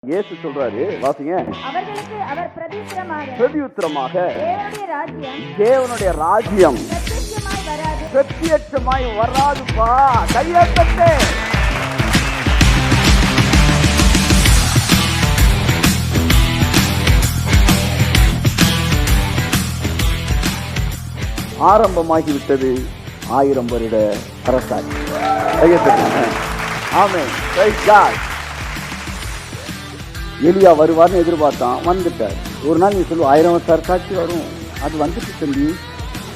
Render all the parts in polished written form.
இயேசு சொல்றாரு, வாசிங்க. அவர்களுக்கு அவர் பிரதியுத்தரமாக தேவனுடைய ராஜ்யம் பிரத்யட்சமாய் வராதுப்பா. கையெழுத்தே. ஆரம்பமாகிவிட்டது 1000 வருட அரசாட்சி. கையெழுத்து. ஆமென். Praise God. எலியா வருவார்னு எதிர்பார்த்தான், வந்துட்டார். ஒரு நாள் நீ சொல்லுவ 1000 வருஷ அரசாட்சி வரும், அது வந்துட்டு தம்பி,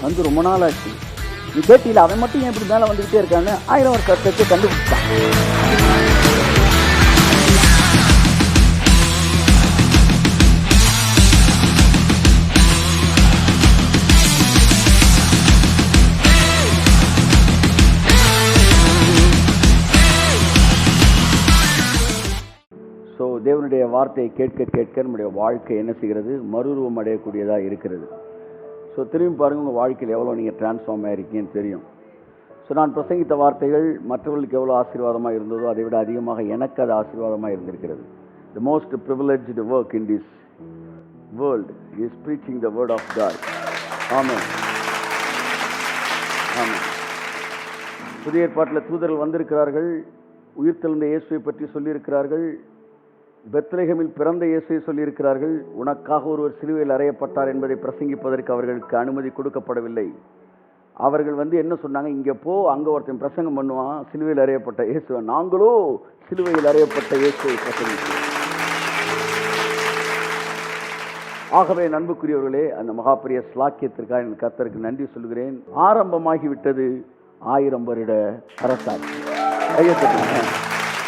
வந்து ரொம்ப நாள் ஆச்சு. நீ கேட்டியில் அவன் மட்டும் ஏன் இப்படி மேலே வந்துக்கிட்டே இருக்கான்னு 1000 வருஷ அரசாட்சியை கண்டுபிடிச்சான். ஸோ தேவனுடைய வார்த்தையை கேட்க கேட்க நம்முடைய வாழ்க்கை என்ன செய்கிறது? மறுரூபம் அடையக்கூடியதாக இருக்கிறது. ஸோ திரும்பி பாருங்கள், உங்கள் வாழ்க்கையில் எவ்வளோ நீங்கள் டிரான்ஸ்ஃபார்ம் ஆகிருக்கீங்கன்னு தெரியும். ஸோ நான் பிரசங்கித்த வார்த்தைகள் மற்றவர்களுக்கு எவ்வளோ ஆசீர்வாதமாக இருந்ததோ அதை விட அதிகமாக எனக்கு அது ஆசீர்வாதமாக இருந்திருக்கிறது. The most privileged work in this world is preaching the word of God. Amen. Amen. புதிய ஏற்பாட்டில் தூதர்கள் வந்திருக்கிறார்கள், உயிர்த்தெழுந்த இயேசுவை பற்றி சொல்லியிருக்கிறார்கள், பெத்லெகேமில் பிறந்த இயேசுவை சொல்லியிருக்கிறார்கள். உனக்காக ஒருவர் சிலுவையில் அறையப்பட்டார் என்பதை பிரசங்கிப்பதற்கு அவர்களுக்கு அனுமதி கொடுக்கப்படவில்லை. அவர்கள் என்ன சொன்னாங்க, இங்கே போ, அங்கே ஒருத்தன் பிரசங்கம் பண்ணுவான் சிலுவையில் அறையப்பட்ட இயேசுவை. நாங்களோ சிலுவையில் அறையப்பட்ட இயேசுவை பிரசங்கித்தோம். ஆகவே நண்புக்குரியவர்களே, அந்த மகாபெரிய ஸ்லாக்கியத்திற்காக என் கர்த்தருக்கு நன்றி சொல்கிறேன். ஆரம்பமாகிவிட்டது 1000 வருட அரசாட்சி.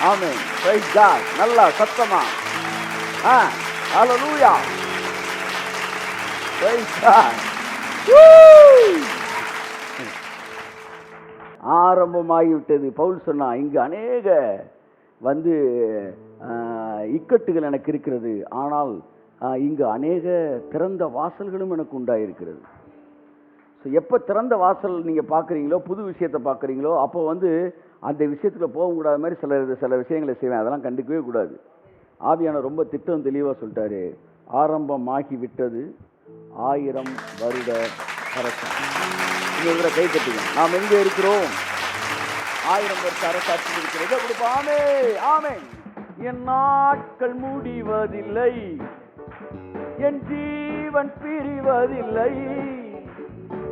ஆமென். Praise God. நல்லா சத்தமா. ஹல்லேலூயா. Praise God. ஆரம்பமாகிவிட்டது. பவுல் சொன்னா, இங்கு அநேக இக்கட்டுகள் எனக்கு இருக்கிறது, ஆனால் இங்கு அநேக திறந்த வாசல்களும் எனக்கு உண்டாயிருக்கிறது. ஸோ எப்போ திறந்த வாசல் நீங்கள் பார்க்குறீங்களோ, புது விஷயத்தை பார்க்குறீங்களோ, அப்போ அந்த விஷயத்தில் போகக்கூடாத மாதிரி சில விஷயங்களை செய்வேன். அதெல்லாம் கண்டுக்கவே கூடாது. ஆவியான ரொம்ப திட்டம் தெளிவாக சொல்லிட்டாரு. ஆரம்பமாகி விட்டது 1000 வருட அரசாட்சி. இவரை கை தட்டுங்க. நாம் எங்கே இருக்கிறோம்? 1000 வருஷ அரசாட்சி இருக்கிறது. கொடுப்பாமே. ஆமென். என் நாட்கள் முடிவதில்லை, என் ஜீவன் பிரிவதில்லை,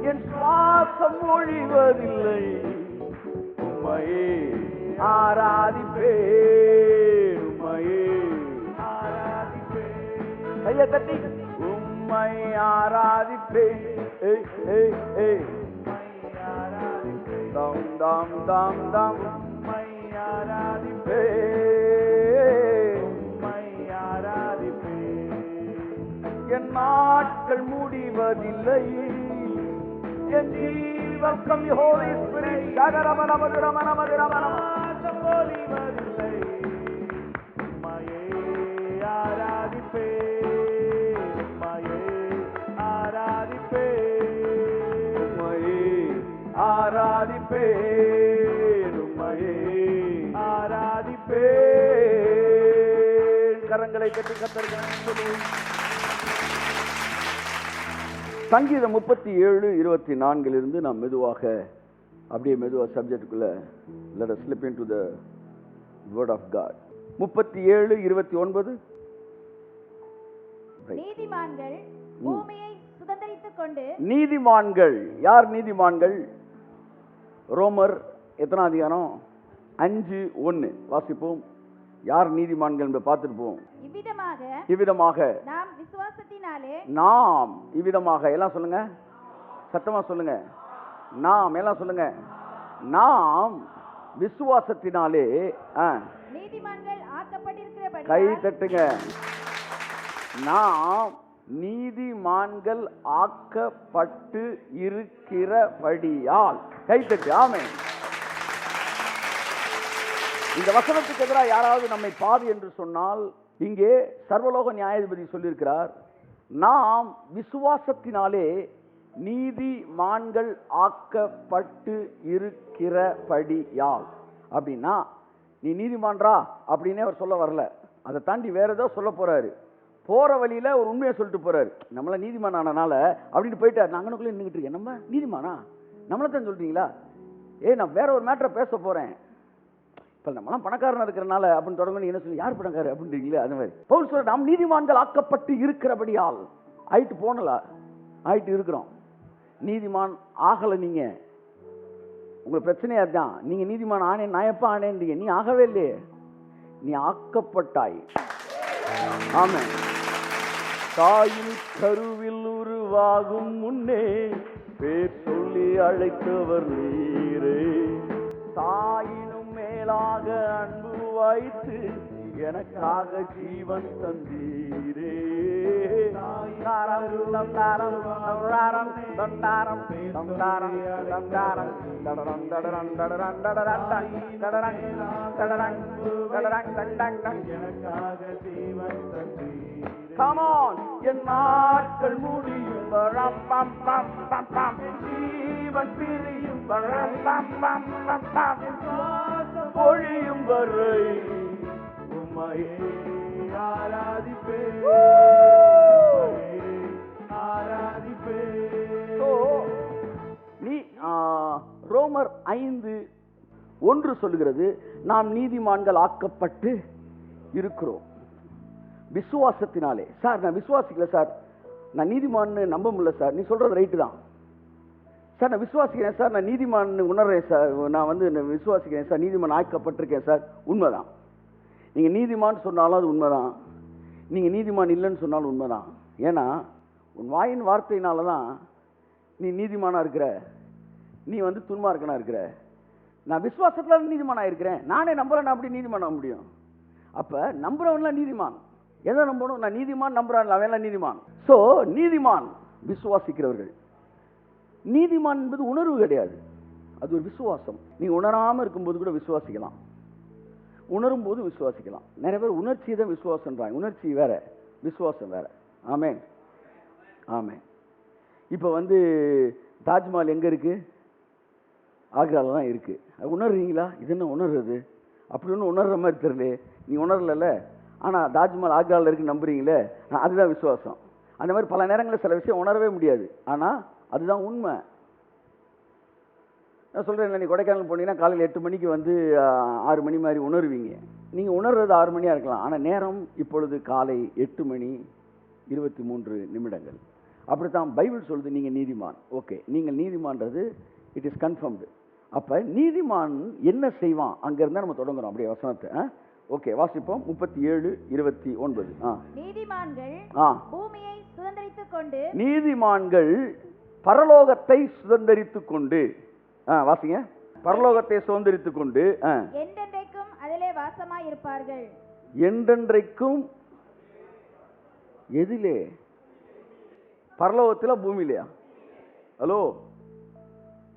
என் சுவாசம் ஒழிவதில்லை, உம்மையே ஆராதிப்பேன், உம்மையே ஆராதிப்பேன். கையை தட்டி. உம்மை ஆராதிப்பேன். தம் தம் தம் தம். உம்மை ஆராதிப்பேன், உம்மை ஆராதிப்பேன். என் நாட்கள் முடிவதில்லை, என் ஜீவன் கம் ஹோலி ஸ்பிரிட் ஜகரமன மதுரமன மதுரமன ஒலிவதில்லை, உம்மையே ஆராதிப்பேன், உம்மையே ஆராதிப்பேன், உம்மையே ஆராதிப்பேன், உம்மையே ஆராதிப்பேன். கரங்களை கட்டி கர்த்தருக்கு சங்கீதம் 37:24 நாம் மெதுவாக சப்ஜெக்டுக்குள்ள let us slip into the word of God. 37:29. நீதிமான்கள் பூமியை சுதந்தரித்துக் கொண்டு. நீதிமான்கள் யார்? நீதிமான்கள் ரோமர் எத்தனாம் அதிகாரம் 5:1 வாசிப்போம். யார் நீதிமான்கள் என்று பார்த்துட்டு போவோம். இவ்விதமாக நாம் விசுவாசத்தினாலே. நாம் இவ்விதமாக எல்லாம் சொல்லுங்க, சத்தமா சொல்லுங்க. நாம் எல்லாம் சொல்லுங்க. நாம் விசுவாசத்தினாலே நீதிமான்கள் ஆக்கப்பட்டிருக்கிறபடி. கை தட்டுங்க. நாம் நீதிமான்கள் ஆக்கப்பட்டு இருக்கிறபடியால். கை தட்டு. ஆமென். இந்த வசனத்துக்கு எதிராக யாராவது நம்மை பாவி என்று சொன்னால், இங்கே சர்வலோக நியாயாதிபதி சொல்லியிருக்கிறார், நாம் விசுவாசத்தினாலே நீதிமான்கள் ஆக்கப்பட்டு இருக்கிறபடியால். அப்படின்னா நீ நீதிமான்றா அப்படின்னே அவர் சொல்ல வரல. அதை தாண்டி வேற ஏதோ சொல்ல போறாரு. போற வழியில ஒரு உண்மையை சொல்லிட்டு போறாரு. நம்மள நீதிமான் ஆனனால அப்படின்னு போயிட்டார். நாங்கனுக்குள்ள நின்றுட்டு இருக்கேன். நம்ம நீதிமானா? நம்மள தான் சொல்றீங்களா? நான் வேற ஒரு மேட்டரை பேச போறேன். இப்ப நம்மளாம் பணக்காரனா இருக்கிறனால அப்படின்னு தொடங்க என்ன சொல்லி யார் பணக்காரர் அப்படின்றீங்களே அந்த மாதிரி. பவுல் சொல்ற நாம் நீதிமான்கள் ஆக்கப்பட்டு இருக்கிறபடியால் ஆயிட்டு போனல ஆயிட்டு இருக்கிறோம். நீதிமான் ஆகல. நீங்க உங்களுக்கு பிரச்சனையா தான். நீங்க நீதிமான் ஆனேன், நான் எப்ப ஆனேன்றீங்க? நீ ஆகவே இல்லையே, நீ ஆக்கப்பட்டாய். ஆமென். தாயின் கருவில் உருவாகும் முன்னே பேர் சொல்லி அழைத்தவர் நீரே. தாயினும் மேலாக அன்பு வைத்து எனக்காக ஜீவன் தந்தீரே. Come on, என் நாட்கள் முடியும் ஜீவன் பிரியும் பொழியும் வரை உம்மையே ஆராதிப்பேன். நீ ரோமர் 5:1 சொல்லுகிறது, நாம் நீதிமான்கள் ஆக்கப்பட்டு இருக்கிறோம் விசுவாசத்தினாலே. சார் நான் விசுவாசிக்கல சார், நான் நீதிமான்னு நம்ப முடியல சார். நீ சொல்றது ரைட்டு தான் சார், நான் விசுவாசிக்கிறேன் சார், நான் நீதிமான் உணர்றேன் சார், நான் விசுவாசிக்கிறேன் சார், நீதிமான் ஆக்கப்பட்டிருக்கேன் சார். உண்மைதான். நீங்க நீதிமான் சொன்னாலும் அது உண்மைதான், நீங்க நீதிமான் இல்லைன்னு சொன்னாலும் உண்மைதான். ஏன்னா உன் வாயின் வார்த்தையினால தான் நீ நீதிமானா இருக்கிற, நீ துன்மார்க்கனா இருக்கிற. நான் விசுவாசத்துல நீதிமானா இருக்கிறேன், நானே நம்புறேன், அப்படி நீதிமான் ஆக முடியும்? அப்ப நம்புறவன்லாம் நீதிமான். எதை நம்பணும்? நான் நீதிமான் நம்புறான், அவன் நீதிமான். சோ நீதிமான் விசுவாசிக்கிறவர்கள். நீதிமான் என்பது உணர்வு கிடையாது, அது ஒரு விசுவாசம். நீங்க உணராம இருக்கும்போது கூட விசுவாசிக்கலாம், உணரும் போது விசுவாசிக்கலாம். நிறைய பேர் உணர்ச்சி தான் விசுவாசம்ன்றாங்க. உணர்ச்சி வேற, விசுவாசம் வேற. ஆமென், ஆமென். இப்ப தாஜ்மஹால் எங்க இருக்கு? ஆக்ரால தான் இருக்கு. உணர்றீங்களா? இது என்ன உணர்றது? அப்படி ஒன்றும் உணர்ற மாதிரி தெரியல. நீ உணரல, ஆனா தாஜ்மஹால் ஆக்ரால இருக்கு நம்புறீங்களே, அதுதான் விசுவாசம். அந்த மாதிரி பல நேரங்களில் சில விஷயம் உணரவே முடியாது, ஆனா அதுதான் உண்மை. நான் சொல்றேன், நீ கொடைக்கானல் போனீங்கன்னா காலையில் 8 மணிக்கு 6 மணி மாதிரி உணர்வீங்க. நீங்க உணர்றது 6 மணியா இருக்கலாம், ஆனா நேரம் இப்பொழுது காலை 8:23. அப்படித்தான் பைபிள் சொல்லுது, நீங்க நீதிமான். ஓகே, நீங்கள் நீதிமான்றது இட் இஸ் கன்ஃபர்ம்டு. அப்ப நீதிமான் என்ன செய்வான்? அங்க இருந்தா நம்ம தொடங்குறோம் அப்படியே வசனத்தை. ஓகே, வாசிப்போம். 37:29. நீதிமான்கள் பூமியை சுதந்தரித்துக் கொண்டு, நீதிமான்கள் பரலோகத்தை சுதந்தரித்துக் கொண்டு, வாசிங்க, பரலோகத்தை சுதந்தரித்துக் கொண்டு என்றென்றைக்கும் அதிலே வாசமாய் இருப்பார்கள். என்றென்றைக்கும் எதிலே? பரலோகத்தில பூமியிலையா? ஹலோ,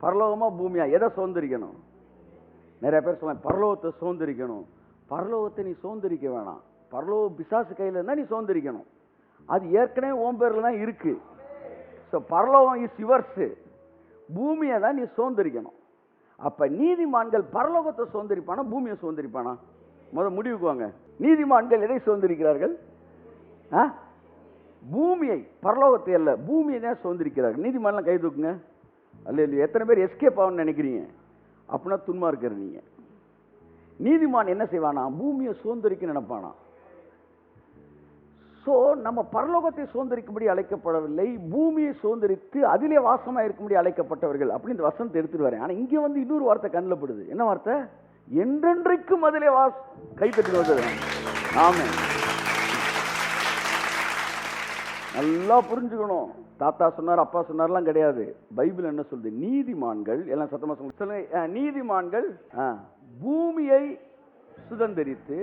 பரலோகமா பூமியா? எதை சுதந்திரிக்கணும்? நிறைய பேர் சொல்ல பரலோகத்தை சுதந்திரிக்கணும். பரலோகத்தை நீ சுதந்திரிக்க வேணாம், பரலோக பிசாசு கையில் இருந்தா நீ சுதந்திரிக்கணும். அது ஏற்கனவே ஓம் பேர்ல தான் இருக்கு. ஸோ பரலோகம் இஸ் யுவர்ஸ், பூமியை தான் நீ சுதந்திரிக்கணும். அப்ப நீதிமான்கள் பரலோகத்தை சுதந்திரிப்பானா பூமியை சுதந்திரிப்பானா? முடிவுக்கு வாங்க. நீதிமான்கள் எதை சுதந்திரிக்கிறார்கள்? பூமியை, பரலோகத்தை அல்ல, பூமியை தான் சுதந்திரிக்கிறார்கள். நீதிமான்லாம் கை தூக்குங்க. அல்ல, எத்தனை பேர் எஸ்கேப் ஆகும்னு நினைக்கிறீங்க? அப்படின்னா துன்மா இருக்கிற நீங்க. நீதிமான் என்ன செய்வானா? பூமியை சுதந்திரிக்க நினைப்பானா. சோ நம்ம பரலோகத்தை சுதந்திரிக்கும்படி அழைக்கப்படவில்லை, பூமியை சுதந்திரித்து அதிலே வாசமா இருக்கும்படி அழைக்கப்பட்டவர்கள். அப்படி இந்த வசனத்தை எடுத்துட்டு வரேன். ஆனா இங்க இன்னொரு வார்த்தை கண்ணில் படுது. என்ன வார்த்தை? என்றென்றைக்கும் அதிலே கைத்தட்டி வந்தது. ஆமென். நல்லா புரிஞ்சுக்கணும். தாத்தா சொன்னார், அப்பா சொன்னார்லாம் கிடையாது. பைபிள் என்ன சொல்லுது? நீதிமான்கள், எல்லாம் சத்தமா சொல்லுங்க, நீதிமான்கள் பூமியை சுதந்திரித்து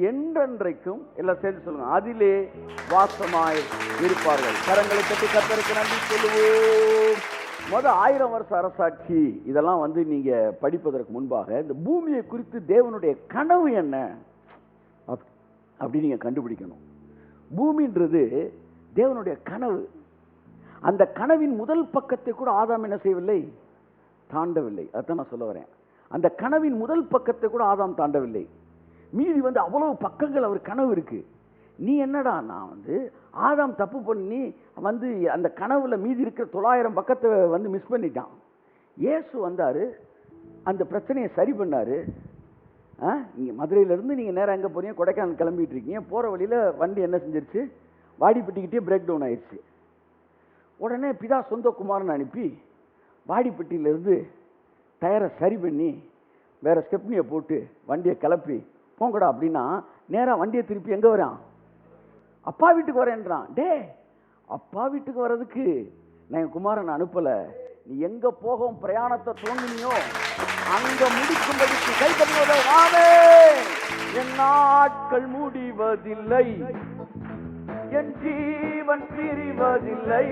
என்றென்றைக்கும், எல்லாம் சேர்ந்து சொல்லுங்க, அதிலே வாசமாய் இருப்பார்கள். கரங்களை தட்டி கர்த்தருக்கு நன்றி சொல்லுவோம். 1000 வருஷ அரசாட்சி இதெல்லாம் நீங்க படிப்பதற்கு முன்பாக இந்த பூமியை குறித்து தேவனுடைய கனவு என்ன அப்படி நீங்க கண்டுபிடிக்கணும். பூமின்றது தேவனுடைய கனவு. அந்த கனவின் முதல் பக்கத்தை கூட ஆதாம் என்ன செய்யவில்லை? தாண்டவில்லை. அதான் நான் சொல்ல வரேன். அந்த கனவின் முதல் பக்கத்தை கூட ஆதாம் தாண்டவில்லை. மீதி அவ்வளவு பக்கங்கள் அவர் கனவு இருக்கு. நீ என்னடா, நான் ஆதாம் தப்பு பண்ணி அந்த கனவுல மீதி இருக்கிற 900 பக்கத்தை மிஸ் பண்ணிட்டான். இயேசு வந்தாரு, அந்த பிரச்சனையை சரி பண்ணாரு. இங்கே மதுரையிலேருந்து நீங்கள் நேராக எங்கே போறீங்க, கொடைக்கானல் கிளம்பிட்டு இருக்கீங்க. போகிற வழியில் வண்டி என்ன செஞ்சிருச்சு, வாடிப்பட்டிக்கிட்டே பிரேக் டவுன் ஆயிடுச்சு. உடனே பிதா சொந்த குமாரன் அனுப்பி வாடிப்பட்டியிலேருந்து டயரை சரி பண்ணி வேற ஸ்டெப்னியை போட்டு வண்டியை கிளப்பி போங்கடா அப்படின்னா, நேராக வண்டியை திருப்பி எங்கே வரான், அப்பா வீட்டுக்கு வரேன்றான். டே, அப்பா வீட்டுக்கு வர்றதுக்கு நான் என் குமாரன் அனுப்பலை. நீ எங்க போகும் பிரயாணத்தை துவங்கினியோ அங்க முடிக்கும்படிக்கு கை தட்டுவதே. என் நாட்கள் முடிவதில்லை, என் ஜீவன் பிரிவதில்லை,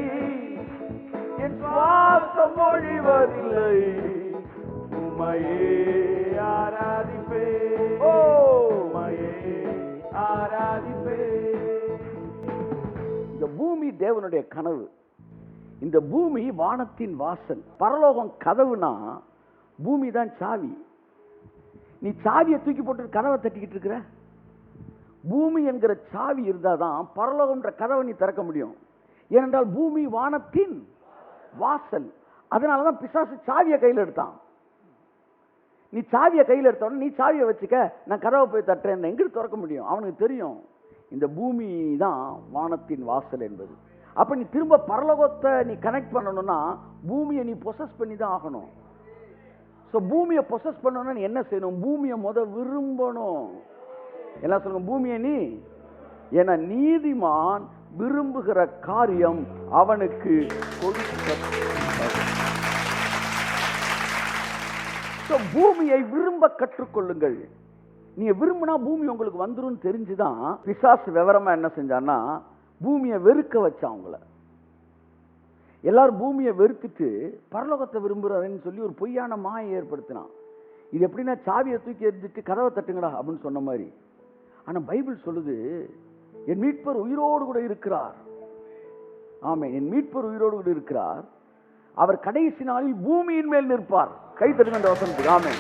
என் சுவாசம் ஒழிவதில்லை, உம்மையே ஆராதிப்பே, ஓ உம்மையே ஆராதிப்பே. இந்த பூமி தேவனுடைய கனவு. இந்த பூமி வானத்தின் வாசல், பரலோகம் கதவுனா பூமி தான் சாவி. நீ சாவியை தூக்கி போட்டு கதவை தட்டிக்கிட்டு இருக்கிற. பூமி என்கிற சாவி இருந்தாதான் பரலோகம்ன்ற கதவை நீ திறக்க முடியும். ஏனென்றால் பூமி வானத்தின் வாசல். அதனாலதான் பிசாசு சாவியை கையில் எடுத்தான். நீ சாவியை கையில் எடுத்தவன நீ சாவியை வச்சுக்க, நான் கதவை போய் தட்டுறேன், எங்கிட்டு திறக்க முடியும்? அவனுக்கு தெரியும் இந்த பூமி தான் வானத்தின் வாசல் என்பது. அப்ப நீ திரும்ப பரலோகத்தை நீ கனெக்ட் பண்ணணும்னா பூமியை நீ பொசஸ் பண்ணி தான் ஆகணும். ஸோ பூமியை பொசஸ் பண்ணணும்னா நீ என்ன செய்யணும்? பூமியை விரும்பணும். எல்லாம் சொல்லுங்க, பூமியை நீ. ஏன்னா நீதிமான் விரும்புகிற காரியம் அவனுக்கு பூமியை விரும்ப கற்றுக்கொள்ளுங்கள். நீங்க விரும்பினா பூமி உங்களுக்கு வந்துரும் தெரிஞ்சுதான் பிசாசு விவரமா என்ன செஞ்சான்னா பூமியை வெறுக்க வச்சான். அவங்கள எல்லாரும் பூமியை வெறுத்துட்டு பரலோகத்தை விரும்புறாருன்னு சொல்லி ஒரு பொய்யான மாயை ஏற்படுத்தினான். இது எப்படின்னா சாவியை தூக்கி எரிஞ்சிட்டு கதவை தட்டுங்கடா அப்படின்னு சொன்ன மாதிரி. ஆனா பைபிள் சொல்லுது, என் மீட்பர் உயிரோடு கூட இருக்கிறார். ஆமே, என் மீட்பர் உயிரோடு கூட இருக்கிறார். அவர் கடைசி நாளில் பூமியின் மேல் நிற்பார். கை தட்டுங்க அந்த வசனத்துக்கு. ஆமே.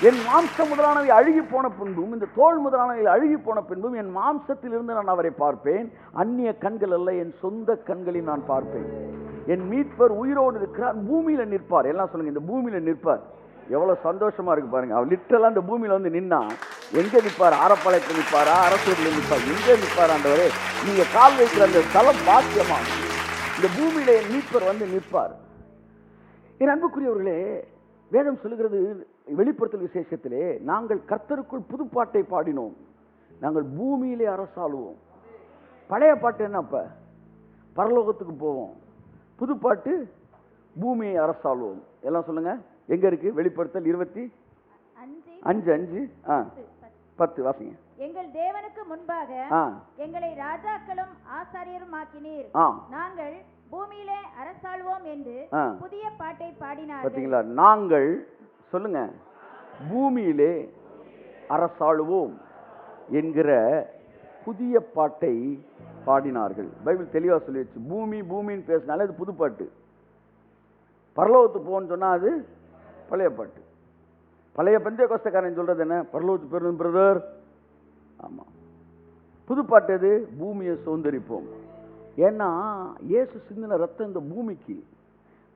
என் மாம்சம் முதலானவை அழுகி போன பின்பும், இந்த தோல் முதலானவை அழுகி போன பின்பும் என் மாம்சத்தில் இருந்து நான் அவரை பார்ப்பேன். அந்நிய கண்கள் அல்ல, என் சொந்த கண்களில் நான் பார்ப்பேன். என் மீட்பர் உயிரோடு இருக்கிறார், பூமியில நிற்பார். எல்லாம் சொல்லுங்க, இந்த பூமியில நிற்பார். எவ்வளவு சந்தோஷமா இருக்கு பாருங்க. அவர் லிட்டரலா இந்த பூமியில நின்னா எங்க நிற்பார்? ஆரப்பாளையத்தில் நிற்பாரா, அரசூரில் நிற்பார், எங்க நிற்பார்? ஆண்டவரே, நீங்க கால் வைக்கிற அந்த ஸ்தலம் பாக்கியமா. இந்த பூமியில என் மீட்பர் நிற்பார். என் அன்புக்குரியவர்களே, வேதம் சொல்லுகிறது வெளிப்படுத்தல் விசேஷத்திலே, நாங்கள் கர்த்தருக்குள் புதுப்பாட்டை பாடினோம், நாங்கள் பூமியிலே அரசாளுவோம். பழைய பாட்டு என்ன? அப்ப பரலோகத்துக்கு போவோம். புதுப்பாட்டு பூமியை அரசாளுவோம். எல்லாம் சொல்லுங்க, எங்க இருக்கு? வெளிப்படுத்தல் 25:5-10 வாசிங்க. எங்கள் தேவனுக்கு முன்பாக எங்களை ராஜாக்களும் ஆசாரியரும் ஆக்கினீர், நாங்கள் பூமியிலே அரசாளுவோம் என்று புதிய பாட்டை பாடினார்கள். பாத்தீங்களா? நாங்கள் சொல்லுங்க, பூமியிலே அரசாளுவோம் என்கிற புதிய பாட்டை பாடினார்கள். பைபிள் தெளிவா சொல்லிடுச்சு. பூமி பூமின்னு பேசினாலே அது புது பாட்டு. பரலோகத்துக்கு போன்னு சொன்னா அது பழைய பாட்டு. பழைய பெந்தேகோஸ்தக்காரன் சொல்றது என்ன? பரலோகத்துக்கு போயிரும் பிரதர். ஆமா. புது பாட்டு எது? பூமியை சுதந்தரிப்போம். ஏன்னா இயேசு சிந்தின ரத்தம் இந்த பூமிக்கு,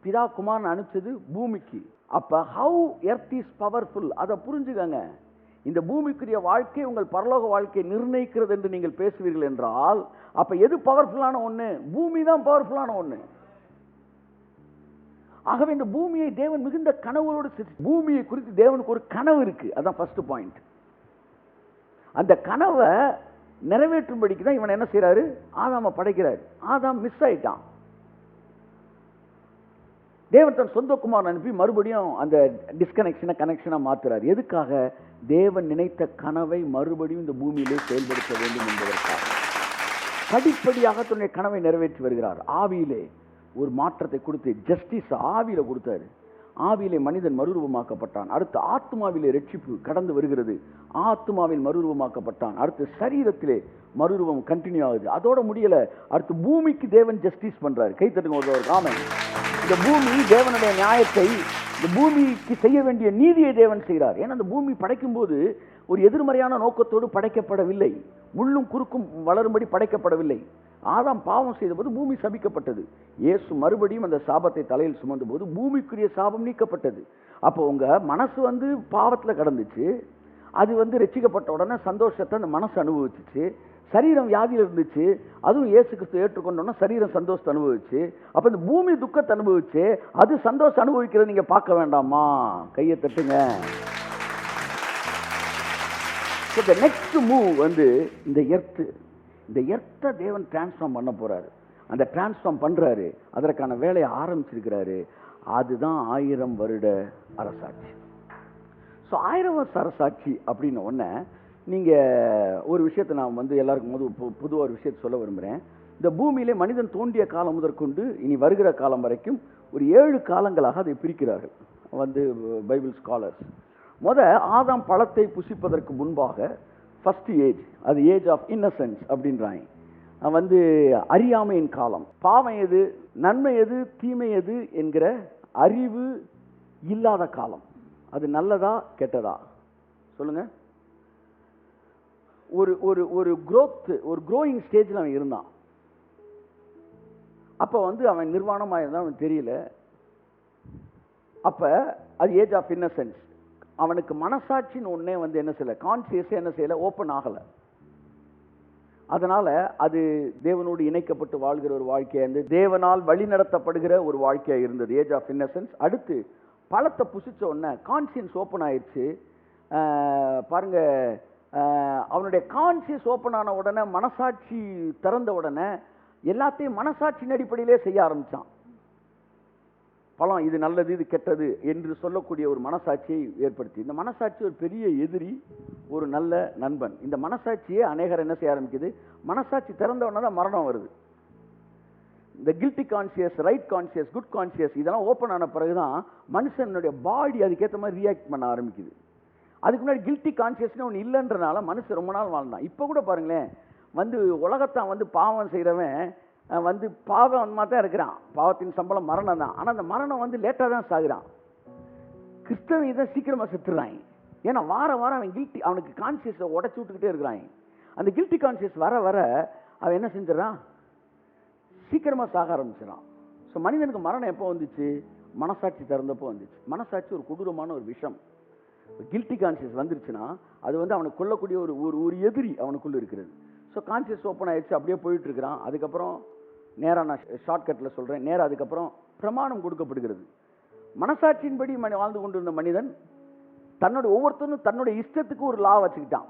பிதா குமாரன் அனுப்பிச்சது பூமிக்கு. அப்ப ஹவு எர்த் இஸ் பவர்ஃபுல், அதை புரிஞ்சுக்கங்க. இந்த பூமிக்குரிய வாழ்க்கை உங்கள் பரலோக வாழ்க்கையை நிர்ணயிக்கிறது என்று நீங்கள் பேசுவீர்கள் என்றால், அப்ப எது பவர்ஃபுல்லான ஒண்ணு? பூமி தான் பவர்ஃபுல்லான ஒண்ணு. ஆகவே இந்த பூமியை தேவன் மிகுந்த கனவோடு, பூமியை குறித்து தேவனுக்கு ஒரு கனவு இருக்கு. அதான் ஃபர்ஸ்ட் பாயிண்ட். அந்த கனவை நிறைவேற்றும்படிக்கு தான் இவன் என்ன செய்யறாரு? ஆதாம படைக்கிறார். ஆதாம் மிஸ் ஆயிட்டான். தேவன் தன் சொந்த குமாரன் அனுப்பி மறுபடியும் அந்த டிஸ்கனெக்ஷனை கனெக்ஷனா மாத்துறாரு. எதுக்காக? தேவன் நினைத்த கனவை மறுபடியும் இந்த பூமியிலே செயல்படுத்த வேண்டும் என்பதற்காக படிப்படியாக தன்னுடைய கனவை நிறைவேற்றி வருகிறார். ஆவியிலே ஒரு மாற்றத்தை கொடுத்து, ஜஸ்டிஸ் ஆவியில கொடுத்தாரு. ஆவியிலே மனிதன் மறுரூபமாக்கப்பட்டான். அடுத்து ஆத்மாவிலே ரட்சிப்பு கடந்து வருகிறது. ஆத்மாவில் மறுரூபமாக்கப்பட்டான். அடுத்து சரீரத்திலே மறுரூபம் கண்டினியூ ஆகுது. அதோட முடியல, அடுத்து பூமிக்கு தேவன் ஜஸ்டிஸ் பண்றாரு. கை தட்டுங்க ஒரு ஆமென். இந்த பூமி தேவனுடைய நியாயத்தை, இந்த பூமிக்கு செய்ய வேண்டிய நீதியை தேவன் செய்கிறார். ஏன்னா அந்த பூமி படைக்கும் போது ஒரு எதிர்மறையான நோக்கத்தோடு படைக்கப்படவில்லை, முள்ளும் குறுக்கும் வளரும்படி படைக்கப்படவில்லை. ஆதாம் பாவம் செய்த போது பூமி சபிக்கப்பட்டது. இயேசு மறுபடியும் அந்த சாபத்தை தலையில் சுமந்த போது பூமிக்குரிய சாபம் நீக்கப்பட்டது. அப்போ உங்க மனசு பாவத்தில் கடந்துச்சு, அது ரட்சிக்கப்பட்ட உடனே சந்தோஷத்தை அந்த மனசு அனுபவிச்சிச்சு. சரீரம் வியாதியில் இருந்துச்சு, அதுவும் இயேசு கிறிஸ்து ஏற்றுக்கொண்டோன்னா சரீரம் சந்தோஷத்தை அனுபவிச்சு. அப்போ இந்த பூமி துக்கத்தை அனுபவிச்சு, அது சந்தோஷம் அனுபவிக்கிறது நீங்க பார்க்க வேண்டாமா? கையை தட்டுங்க. The next move இந்த எர்த்தை தேவன் டிரான்ஸ்ஃபார்ம் பண்ண போறாரு. அந்த டிரான்ஸ்ஃபார்ம் பண்றாரு, அதற்கான வேலையை ஆரம்பிச்சிருக்கிறாரு. அதுதான் 1000 வருட அரசாட்சி. ஸோ 1000 வருஷ அரசாட்சி அப்படின்னு ஒன்று நீங்கள் ஒரு விஷயத்தை நான் எல்லாருக்கும் பொதுவாக ஒரு விஷயத்தை சொல்ல விரும்புகிறேன். இந்த பூமியிலே மனிதன் தோன்றிய காலம் முதற்கொண்டு இனி வருகிற காலம் வரைக்கும் ஒரு 7 காலங்களாக அதை பிரிக்கிறார்கள் பைபிள் ஸ்காலர்ஸ். ஆதாம் பழத்தை புசிப்பதற்கு முன்பாக ஃபர்ஸ்ட் ஏஜ், அது ஏஜ் ஆஃப் இன்னசென்ஸ் அப்படின்றாங்க. அறியாமையின் காலம். பாவம் எது, நன்மை எது, தீமை எது என்கிற அறிவு இல்லாத காலம். அது நல்லதா கெட்டதா சொல்லுங்க. ஒரு growth, ஒரு growing ஸ்டேஜில் அவன் இருந்தான். அப்போ அவன் நிர்வாணமாக இருந்தான், அவன் தெரியல. அப்போ அது ஏஜ் ஆஃப் இன்னசென்ஸ். அவனுக்கு மனசாட்சின்னு ஒன்னே என்ன செய்யல, கான்சியஸே என்ன செய்யல, ஓப்பன் ஆகலை. அதனால அது தேவனோடு இணைக்கப்பட்டு வாழ்கிற ஒரு வாழ்க்கையாக, தேவனால் வழி நடத்தப்படுகிற ஒரு வாழ்க்கையாக இருந்தது ஏஜ் ஆஃப் இன்னசென்ஸ். அடுத்து பழத்தை புசிச்ச உடனே கான்சியன்ஸ் ஓப்பன் ஆயிடுச்சு. பாருங்க, அவனுடைய கான்சியஸ் ஓப்பன் ஆன உடனே, மனசாட்சி திறந்த உடனே எல்லாத்தையும் மனசாட்சியின் அடிப்படையிலே செய்ய ஆரம்பிச்சான். பழம் இது நல்லது இது கெட்டது என்று சொல்லக்கூடிய ஒரு மனசாட்சியை ஏற்படுத்தி, இந்த மனசாட்சி ஒரு பெரிய எதிரி, ஒரு நல்ல நண்பன். இந்த மனசாட்சியை அநேகர் என்ன செய்ய ஆரம்பிக்குது, மனசாட்சி திறந்த உடனே தான் மரணம் வருது. இந்த guilty conscious, right conscious, good conscious இதெல்லாம் ஓப்பன் ஆன பிறகுதான் மனுஷனுடைய பாடி அதுக்கேற்ற மாதிரி ரியாக்ட் பண்ண ஆரம்பிக்குது. அதுக்கு முன்னாடி கில்ட்டி கான்சியஸ்னு ஒன்று இல்லைன்றனால மனுஷன் ரொம்ப நாள் வாழ்ந்தான். இப்போ கூட பாருங்களேன், உலகத்தான் பாவம் செய்கிறவன் பாவமாக தான் இருக்கிறான். பாவத்தின் சம்பளம் மரணம் தான். ஆனால் அந்த மரணம் லேட்டாக தான் சாகுறான். கிறிஸ்தவன் இதை சீக்கிரமாக செத்துறான். ஏன்னா வாரம் அவன் கில்ட்டி, அவனுக்கு கான்சியஸை உடச்சி விட்டுக்கிட்டே இருக்கிறான். அந்த கில்ட்டி கான்சியஸ் வர வர அவன் என்ன செஞ்சிடறான், சீக்கிரமாக சாக ஆரம்பிச்சிடான். ஸோ மனிதனுக்கு மரணம் எப்போ வந்துச்சு, மனசாட்சி திறந்தப்போ வந்துச்சு. மனசாட்சி ஒரு கொடூரமான ஒரு விஷம். கில்ட்டி கான்சியஸ் வந்துருச்சுன்னா அது அவனுக்கு கொள்ளக்கூடிய ஒரு எதிரி அவனுக்குள்ள இருக்கிறது. ஸோ கான்சியஸ் ஓப்பன் ஆயிடுச்சு, அப்படியே போயிட்டு இருக்கிறான். அதுக்கப்புறம் நேராக நான் ஷார்ட்கட்டில் சொல்கிறேன், நேராக அதுக்கப்புறம் பிரமாணம் கொடுக்கப்படுகிறது. மனசாட்சியின்படி வாழ்ந்து கொண்டிருந்த மனிதன் ஒவ்வொருத்தரும் தன்னுடைய இஷ்டத்துக்கு ஒரு லா வச்சுக்கிட்டான்.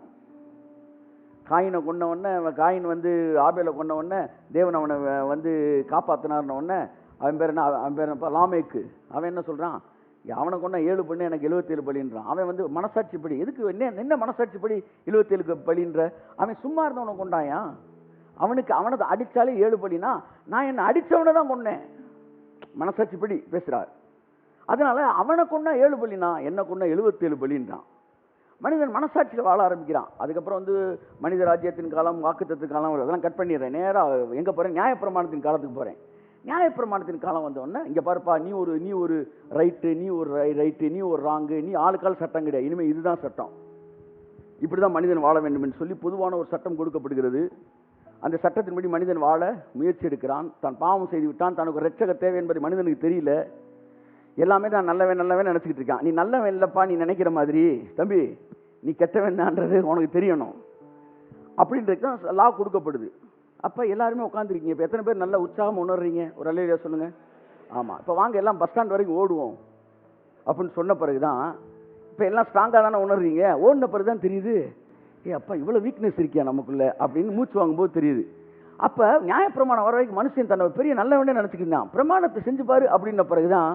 காயினை கொண்ட உடனே, காயின் ஆபேலை கொண்ட உடனே தேவன் அவனை காப்பாற்றினார்ன உடனே அவன் பேர் லாமேக்கு. அவன் என்ன சொல்கிறான், அவனை கொண்டா 7 பண்ணு, எனக்கு 77 பலின்றான். அவன் மனசாட்சிப்படி, எதுக்கு என்ன மனசாட்சிப்படி 77 பலின்ற? அவன் சும்மா இருந்தவனை கொண்டாயா? அவனை அடித்தாலே 7 பலினா, நான் என்னை அடித்தவனை தான் கொண்டேன், மனசாட்சிப்படி பேசுகிறார். அதனால அவனை கொண்டா 7 பலினா, என்ன கொண்டா 77 பலின்றான். மனிதன் மனசாட்சியில் வாழ ஆரம்பிக்கிறான். அதுக்கப்புறம் மனித ராஜ்யத்தின் காலம், வாக்குத்தத்தின் காலம், அதெல்லாம் கட் பண்ணிடுறேன். நேராக எங்கே போகிறேன், நியாயப்பிரமாணத்தின் காலத்துக்கு போகிறேன். நியாயப்பிரமாணத்தின் காலம் வந்தோடனே, இங்கே பாருப்பா, நீ ஒரு ரைட்டு, நீ ஒரு ரைட்டு, நீ ஒரு ராங்கு, நீ ஆளுக்கால் சட்டம் கிடையாது, இனிமேல் இதுதான் சட்டம், இப்படி தான் மனிதன் வாழ வேண்டும் என்று சொல்லி பொதுவான ஒரு சட்டம் கொடுக்கப்படுகிறது. அந்த சட்டத்தின்படி மனிதன் வாழ முயற்சி எடுக்கிறான். தான் பாவம் செய்து விட்டான், தனக்கு ஒரு ரட்சக தேவை என்பது மனிதனுக்கு தெரியல. எல்லாமே தான் நல்லவன் நினச்சிக்கிட்டு இருக்கான். நீ நல்லவன் இல்லைப்பா, நீ நினைக்கிற மாதிரி தம்பி, நீ கெட்டவன் தான்றது உனக்கு தெரியணும் அப்படின்றது தான் லா கொடுக்கப்படுது. அப்போ எல்லாருமே உட்காந்துருக்கீங்க. இப்போ எத்தனை பேர் நல்ல உற்சாகம் உணர்றீங்க? ஒரு அல்லேலூயா சொல்லுங்கள். ஆமாம், இப்போ வாங்க எல்லாம் பஸ் ஸ்டாண்ட் வரைக்கும் ஓடுவோம் அப்படின்னு சொன்ன பிறகு தான் இப்போ எல்லாம் ஸ்ட்ராங்காக தானே உணர்றீங்க. ஓடின பிறகு தான் தெரியுது, அப்பா இவ்வளோ வீக்னஸ் இருக்கியா நமக்குள்ள அப்படின்னு மூச்சு வாங்கும்போது தெரியுது. அப்போ நியாயப்பிரமாணம் வர வரைக்கும் மனுஷன் தன்னை பெரிய நல்லவனே நினச்சிக்கிட்டான். பிரமாணத்தை செஞ்சு பாரு அப்படின்ன பிறகு தான்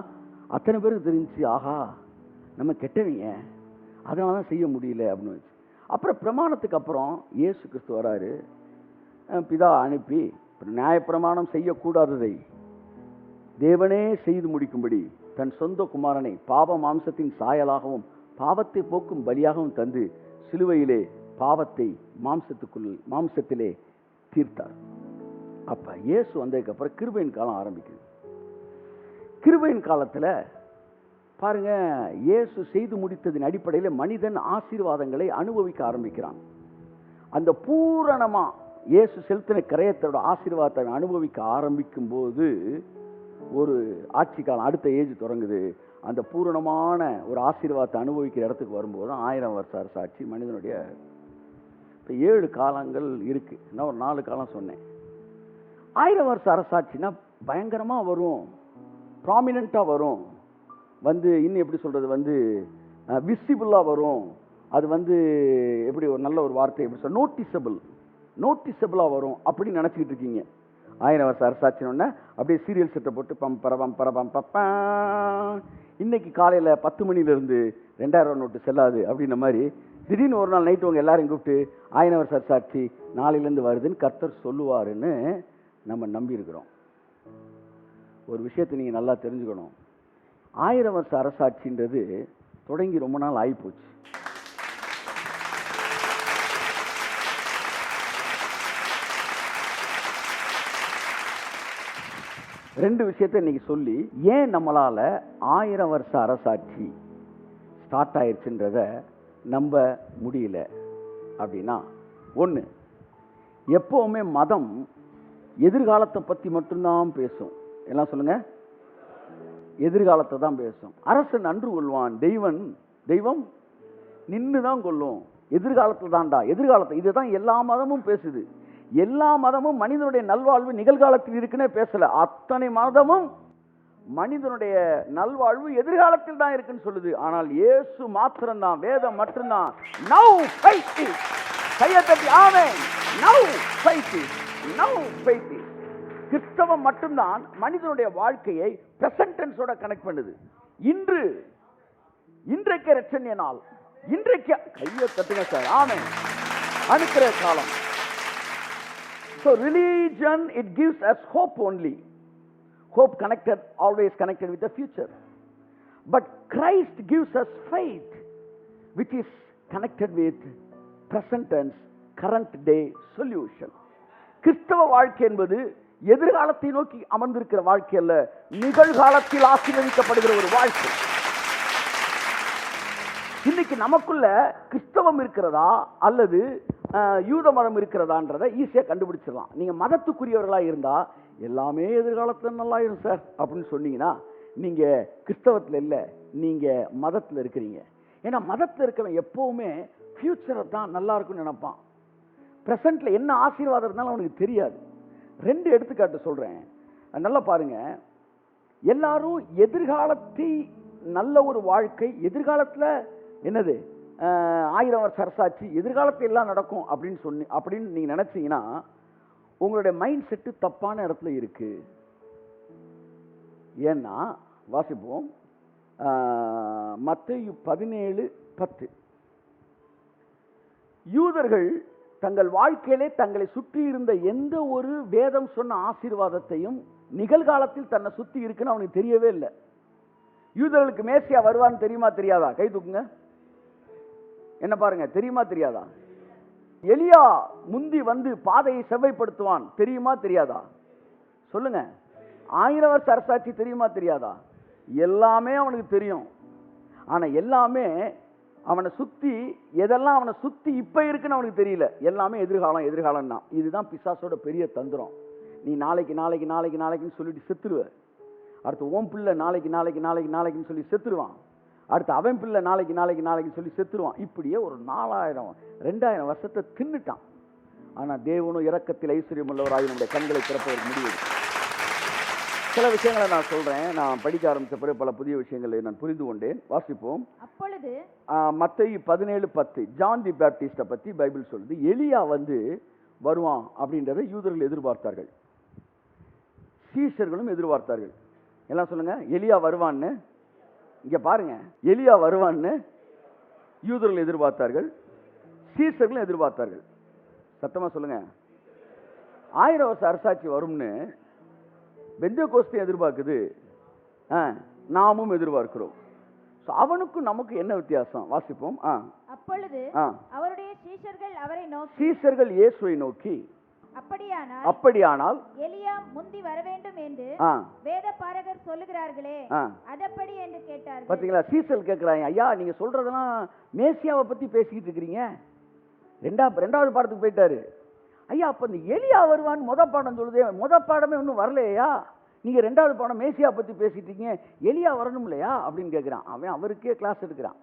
அத்தனை பேருக்கு தெரிஞ்சு, ஆஹா நம்ம கெட்டவங்க, அதனால தான் செய்ய முடியல அப்படின்னு. அப்புறம் பிரமாணத்துக்கு அப்புறம் இயேசு கிறிஸ்து வராரு. பிதா அனுப்பி நியாயப்பிரமாணம் செய்யக்கூடாததை தேவனே செய்து முடிக்கும்படி தன் சொந்த குமாரனை பாவ மாம்சத்தின் சாயலாகவும் பாவத்தை போக்கும் பலியாகவும் தந்து சிலுவையிலே பாவத்தை மாம்சத்திலே தீர்த்தார். அப்ப இயேசு வந்ததுக்கு அப்புறம் கிருபையின் காலம் ஆரம்பிக்குது. கிருபையின் காலத்துல பாருங்க, இயேசு செய்து முடித்ததின் அடிப்படையில் மனிதன் ஆசீர்வாதங்களை அனுபவிக்க ஆரம்பிக்கிறான். அந்த பூரணமா இயேசு செலுத்தின கிரயத்தோட ஆசீர்வாதத்தை அனுபவிக்க ஆரம்பிக்கும் போது ஒரு ஆட்சி காலம், அடுத்த ஏஜ் தொடங்குது. அந்த பூரணமான ஒரு ஆசீர்வாதத்தை அனுபவிக்கிற இடத்துக்கு வரும்போது 1000 வருஷ அரசாட்சி மனிதனுடைய. இப்போ 7 காலங்கள் இருக்கு, நான் ஒரு 4 காலம் சொன்னேன். 1000 வருஷ அரசாட்சினா பயங்கரமா வரும், ப்ராமினெண்டா வரும், இன்னும் எப்படி சொல்றது, விசிபிளா வரும். அது எப்படி ஒரு நல்ல ஒரு வார்த்தை எப்படி சொல்ல, நோட்டிசபிளா வரும் அப்படின்னு நினைச்சிட்டு இருக்கீங்க. 1000 வருஷ அரசாட்சின்னு அப்படியே சீரியல் செட்டை போட்டு பரபம் பப்பா, இன்னைக்கு காலையில 10 மணிலிருந்து 2000 நோட்டு செல்லாது அப்படின்ன மாதிரி திடீர்னு ஒரு நாள் நைட்டு உங்க எல்லாரையும் கூப்பிட்டு 1000 வருஷ அரசாட்சி நாளையிலேருந்து வருதுன்னு கர்த்தர் சொல்லுவாருன்னு நம்ம நம்பி இருக்கிறோம். ஒரு விஷயத்தை நீங்க நல்லா தெரிஞ்சுக்கணும். 1000 வருஷ அரசாட்சின்றது தொடங்கி ரொம்ப நாள் ஆகிப்போச்சு. ரெண்டு விஷயத்தை இன்னைக்கு சொல்லி ஏன் நம்மளால 1000 வருஷ அரசாட்சி ஸ்டார்ட் ஆயிடுச்சுன்றத நம்ப முடியல அப்படின்னா, ஒன்று, எப்பவுமே மதம் எதிர்காலத்தை பற்றி மட்டும்தான் பேசும். எல்லாம் சொல்லுங்க, எதிர்காலத்தை தான் பேசும். அரசன் நன்று கொள்வான், தெய்வம் நின்று தான் கொள்ளும். எதிர்காலத்தில் தான்டா, எதிர்காலத்தை. இதுதான் எல்லா மதமும் பேசுது. எல்லா மதமும் மனிதனுடைய நல்வாழ்வு நிகழ்காலத்தில் இருக்குன்னே பேசல. அத்தனை மதமும் மனிதனுடைய நல்வாழ்வு எதிர்காலத்தில் தான் இருக்குன்னு சொல்லுது. ஆனால் இயேசு மாத்திரம்தான், வேதம் மட்டும்தான் நவ் ஃபைட் இட். கையை தட்டி amen. Now fight it, now fight it. கிறிஸ்தவம் மட்டும்தான் மனிதனுடைய வாழ்க்கையை பிரசன்ட் டென்ஸோட கனெக்ட் பண்ணுது. இன்றைக்கு ரட்சணிய நாள், இன்றைக்கு கையை தட்டுங்க சார், ஆமென். அனுக்கிற காலம். So religion, it gives us hope only. Hope connected, always connected with the future. But Christ gives us faith, which is connected with present tense, current day solution. கிறிஸ்தவ வாழ்க்கை என்பது எதிர்காலத்தை நோக்கி அமர்ந்திருக்கிற வாழ்க்கை அல்ல, நிகழ்காலத்தில் ஆசீர்வதிக்கப்படுகிற ஒரு வாழ்க்கை. இன்னைக்கு நமக்குள்ள கிறிஸ்தவம் இருக்கிறதா அல்லது யூத மதம் இருக்கிறதான்றதை ஈஸியாக கண்டுபிடிச்சிடலாம். நீங்கள் மதத்துக்குரியவர்களாக இருந்தால் எல்லாமே எதிர்காலத்தில் நல்லா இருக்கும் சார் அப்படின்னு சொன்னீங்கன்னா நீங்கள் கிறிஸ்தவத்தில் இல்லை, நீங்கள் மதத்தில் இருக்கிறீங்க. ஏன்னா மதத்தில் இருக்கிறவன் எப்போவுமே ஃப்யூச்சரை தான் நல்லா இருக்குன்னு நினைப்பான். ப்ரெசண்ட்டில் என்ன ஆசீர்வாதம் இருந்தாலும் அவனுக்கு தெரியாது. 2 எடுத்துக்காட்டு சொல்கிறேன், நல்லா பாருங்க. எல்லாரும் எதிர்காலத்தை நல்ல ஒரு வாழ்க்கை, எதிர்காலத்தில் என்னது 1000 வருஷ அரசாட்சி, எதிர்காலத்தில் எல்லாம் நடக்கும் அப்படின்னு நீங்க நினைச்சீங்கன்னா உங்களுடைய மைண்ட் செட்டு தப்பான இடத்துல இருக்கு. ஏன்னா வாசிப்போம், மத்தேயு 17:10. யூதர்கள் தங்கள் வாழ்க்கையிலே தங்களை சுற்றி இருந்த எந்த ஒரு வேதம் சொன்ன ஆசீர்வாதத்தையும் நிகழ்காலத்தில் தன்னை சுற்றி இருக்குன்னு அவனுக்கு தெரியவே இல்லை. யூதர்களுக்கு மேசியா வருவான்னு தெரியுமா தெரியாதா? கை தூக்குங்க. என்ன பாருங்க, தெரியுமா தெரியாதா? எலியா முந்தி பாதையை செவ்வைப்படுத்துவான் தெரியுமா தெரியாதா? சொல்லுங்க. 1000 வருஷ அரசாட்சி தெரியுமா தெரியாதா? எல்லாமே அவனுக்கு தெரியும். ஆனா எல்லாமே அவனை சுத்தி, எதெல்லாம் அவனை சுத்தி இப்ப இருக்குன்னு அவனுக்கு தெரியல. எல்லாமே எதிர்காலம் தான். இதுதான் பிசாசோட பெரிய தந்திரம். நீ நாளைக்குன்னு சொல்லிட்டு செத்துருவ. அடுத்து ஓம் பிள்ளை நாளைக்குன்னு சொல்லி செத்துருவான். அடுத்து அவன் பிள்ளை நாளைக்கு சொல்லி செத்துருவான். இப்படியே ஒரு 4000-2000 வருஷத்தை தின்னுட்டான். ஆனா தேவனும் இரக்கத்தில் ஐஸ்வர்யம் உள்ளவராய் நம்முடைய கண்களை திறப்பவர் முடிவு. சில விஷயங்களை நான் சொல்றேன். நான் படிக்க ஆரம்பித்த பிறகு பல புதிய விஷயங்களை நான் புரிந்து கொண்டேன். வாசிப்போம். அப்பொழுது மத்தேயு 17:10 ஜான் தி பேப்டிஸ்ட பத்தி பைபிள் சொல்லுது. எலியா வருவான் அப்படின்றத யூதர்கள் எதிர்பார்த்தார்கள், சீஷர்களும் எதிர்பார்த்தார்கள். எல்லாம் சொல்லுங்க, எலியா வருவான்னு. இங்க பாருங்க, எலியா வருவான்னு யூதர்கள் எதிர்பார்த்தார்கள், சீஷர்களும் எதிர்பார்த்தார்கள். சத்தமா சொல்லுங்க. 1000 வருஷ அரசாட்சி வரும்னு பெந்தேகோஸ்தே எதிர்பார்க்குது, நாமும் எதிர்பார்க்கிறோம். அவனுக்கும் நமக்கு என்ன வித்தியாசம்? வாசிப்போம். அப்பொழுது அவருடைய சீஷர்கள் அவரை நோக்கி சீஷர்கள் இயேசுவை நோக்கி அப்படியானால் எலியா முந்தி வர வேண்டும் என்று வேதபாரகர் சொல்லுகிறார்களே அதப்படி என்று கேட்டார்கள். பாத்தீங்களா, சீசல் கேட்கிறாங்க, ஐயா நீங்க சொல்றதெல்லாம் மேசியாவை பத்தி பேசிக்கிட்டு இருக்கிறீங்க. ரெண்டாவது பாடத்துக்கு போயிட்டாரு. ஐயா அப்ப இந்த எலியா வருவான்னு பாடம் சொல்லுதே, பாடமே இன்னும் வரலையா, நீங்க ரெண்டாவது பாடம் மேசியா பத்தி பேசிட்டு இருக்கீங்க, எலியா வரணும் இல்லையா அப்படின்னு கேட்கிறான். அவன் அவருக்கே கிளாஸ் எடுக்கிறான்.